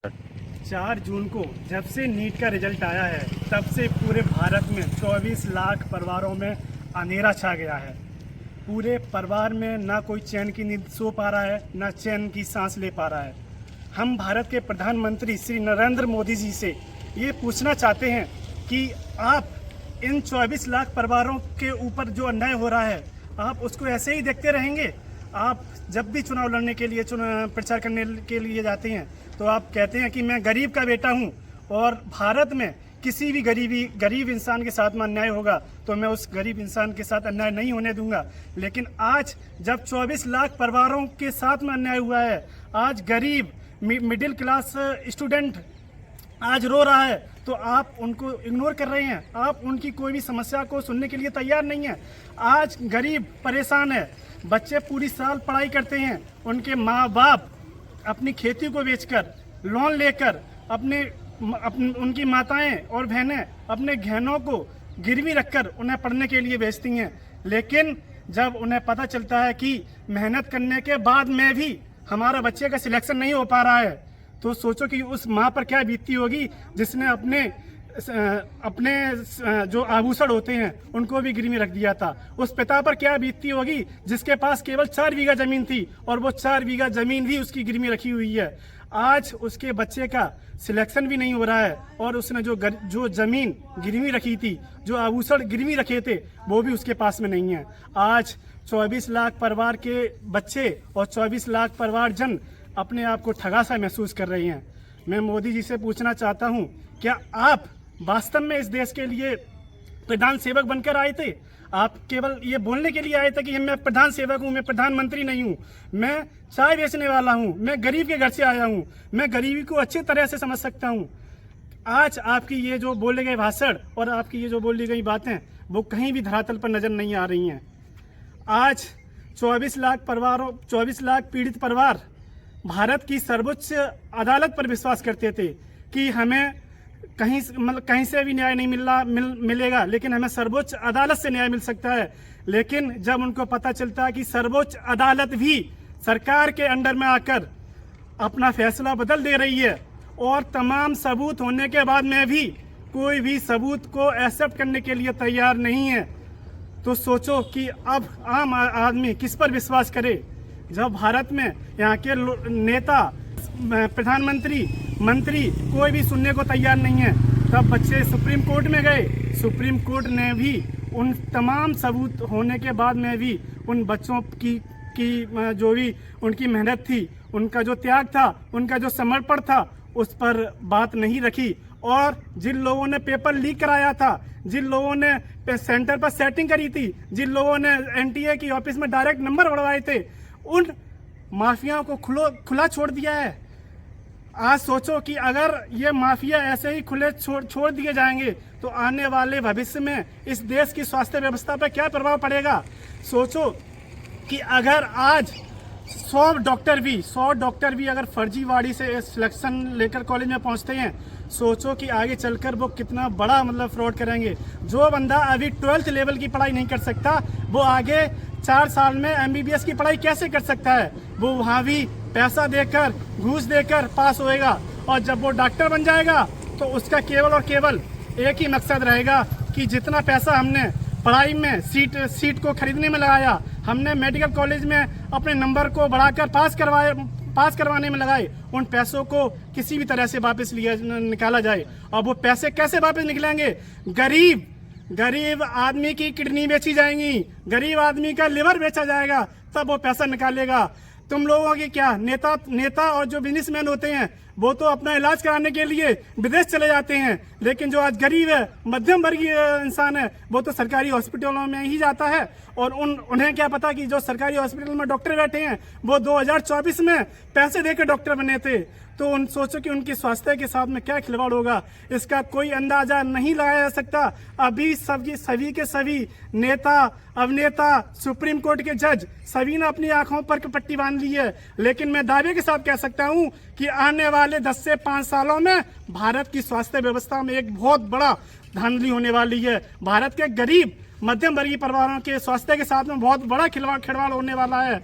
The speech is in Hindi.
4 जून को जब से नीट का रिजल्ट आया है तब से पूरे भारत में 24 लाख परिवारों में अंधेरा छा गया है। पूरे परिवार में ना कोई चैन की नींद सो पा रहा है, ना चैन की सांस ले पा रहा है। हम भारत के प्रधानमंत्री श्री नरेंद्र मोदी जी से ये पूछना चाहते हैं कि आप इन 24 लाख परिवारों के ऊपर जो अन्याय हो रहा है, आप उसको ऐसे ही देखते रहेंगे? आप जब भी चुनाव लड़ने के लिए प्रचार करने के लिए जाते हैं तो आप कहते हैं कि मैं गरीब का बेटा हूं और भारत में किसी भी गरीब इंसान के साथ में अन्याय होगा तो मैं उस गरीब इंसान के साथ अन्याय नहीं होने दूंगा। लेकिन आज जब 24 लाख परिवारों के साथ में अन्याय हुआ है, आज गरीब मिडिल क्लास स्टूडेंट आज रो रहा है, तो आप उनको इग्नोर कर रहे हैं। आप उनकी कोई भी समस्या को सुनने के लिए तैयार नहीं है। आज गरीब परेशान है, बच्चे पूरी साल पढ़ाई करते हैं, उनके माँ बाप अपनी खेती को बेचकर लोन लेकर उनकी माताएं और बहनें अपने गहनों को गिरवी रखकर उन्हें पढ़ने के लिए भेजती हैं। लेकिन जब उन्हें पता चलता है कि मेहनत करने के बाद में भी हमारा बच्चे का सिलेक्शन नहीं हो पा रहा है, तो सोचो कि उस माँ पर क्या बीतती होगी जिसने अपने जो आभूषण होते हैं उनको भी गिरवी रख दिया था। उस पिता पर क्या बीतती होगी जिसके पास केवल 4 बीघा जमीन थी और वो 4 बीघा जमीन भी उसकी गिरवी रखी हुई है। आज उसके बच्चे का सिलेक्शन भी नहीं हो रहा है और उसने जो जमीन गिरवी रखी थी, जो आभूषण गिरवी रखे थे, वो भी उसके पास में नहीं है। आज 24 लाख परिवार के बच्चे और 24 लाख परिवार जन अपने आप को ठगा सा महसूस कर रहे हैं। मैं मोदी जी से पूछना चाहता हूं, क्या आप वास्तव में इस देश के लिए प्रधान सेवक बनकर आए थे? आप केवल ये बोलने के लिए आए थे कि मैं प्रधान सेवक हूं, मैं प्रधानमंत्री नहीं हूं, मैं चाय बेचने वाला हूं, मैं गरीब के घर से आया हूं, मैं गरीबी को अच्छी तरह से समझ सकता हूं। आज आपकी ये जो बोले गए भाषण और आपकी ये जो बोली गई बातें वो कहीं भी धरातल पर नजर नहीं आ रही हैं। आज 24 लाख पीड़ित परिवार भारत की सर्वोच्च अदालत पर विश्वास करते थे कि हमें कहीं से भी न्याय नहीं मिलेगा, लेकिन हमें सर्वोच्च अदालत से न्याय मिल सकता है। लेकिन जब उनको पता चलता है कि सर्वोच्च अदालत भी सरकार के अंडर में आकर अपना फैसला बदल दे रही है और तमाम सबूत होने के बाद में भी कोई भी सबूत को एक्सेप्ट करने के लिए तैयार नहीं है, तो सोचो कि अब आम आदमी किस पर विश्वास करे। जब भारत में यहाँ के नेता, प्रधानमंत्री, मंत्री कोई भी सुनने को तैयार नहीं है, तब बच्चे सुप्रीम कोर्ट में गए। सुप्रीम कोर्ट ने भी उन तमाम सबूत होने के बाद में भी उन बच्चों की जो भी उनकी मेहनत थी, उनका जो त्याग था, उनका जो समर्पण था, उस पर बात नहीं रखी। और जिन लोगों ने पेपर लीक कराया था, जिन लोगों ने सेंटर पर सेटिंग करी थी, जिन लोगों ने एनटीए की ऑफिस में डायरेक्ट नंबर बढ़वाए थे, उन माफियाओं को खुला छोड़ दिया है। आज सोचो कि अगर ये माफिया ऐसे ही खुले छोड़ दिए जाएंगे तो आने वाले भविष्य में इस देश की स्वास्थ्य व्यवस्था पर क्या प्रभाव पड़ेगा। सोचो कि अगर आज 100 डॉक्टर भी अगर फर्जीवाड़ी से सिलेक्शन लेकर कॉलेज में पहुंचते हैं, सोचो कि आगे चलकर वो कितना बड़ा फ्रॉड करेंगे। जो बंदा अभी 12th लेवल की पढ़ाई नहीं कर सकता, वो आगे 4 साल में MBBS की पढ़ाई कैसे कर सकता है? वो वहाँ भी पैसा देकर, घूस देकर पास होएगा और जब वो डॉक्टर बन जाएगा तो उसका केवल और केवल एक ही मकसद रहेगा कि जितना पैसा हमने पढ़ाई में सीट को खरीदने में लगाया, हमने मेडिकल कॉलेज में अपने नंबर को बढ़ाकर पास करवाने में लगाए, उन पैसों को किसी भी तरह से वापस निकाला जाए। और वो पैसे कैसे वापस निकलेंगे? गरीब आदमी की किडनी बेची जाएंगी, गरीब आदमी का लिवर बेचा जाएगा, तब वो पैसा निकालेगा। तुम लोगों की क्या नेता और जो बिजनेसमैन होते हैं वो तो अपना इलाज कराने के लिए विदेश चले जाते हैं, लेकिन जो आज गरीब है, मध्यम वर्गीय इंसान है, वो तो सरकारी हॉस्पिटलों में ही जाता है। और उन्हें क्या पता कि जो सरकारी हॉस्पिटल में डॉक्टर बैठे हैं वो 2024 में पैसे देकर डॉक्टर बने थे। तो सोचो कि उनकी स्वास्थ्य के साथ में क्या खिलवाड़ होगा, इसका कोई अंदाजा नहीं लगाया जा सकता। अभी सभी के सभी नेता, अभिनेता, सुप्रीम कोर्ट के जज सभी ने अपनी आंखों पर पट्टी बांध ली है। लेकिन मैं दावे के साथ कह सकता हूं कि आने वाले 10 से 5 सालों में भारत की स्वास्थ्य व्यवस्था में एक बहुत बड़ा धांधली होने वाली है। भारत के गरीब मध्यम वर्गीय परिवारों के स्वास्थ्य के साथ में बहुत बड़ा खिलवाड़ होने वाला है।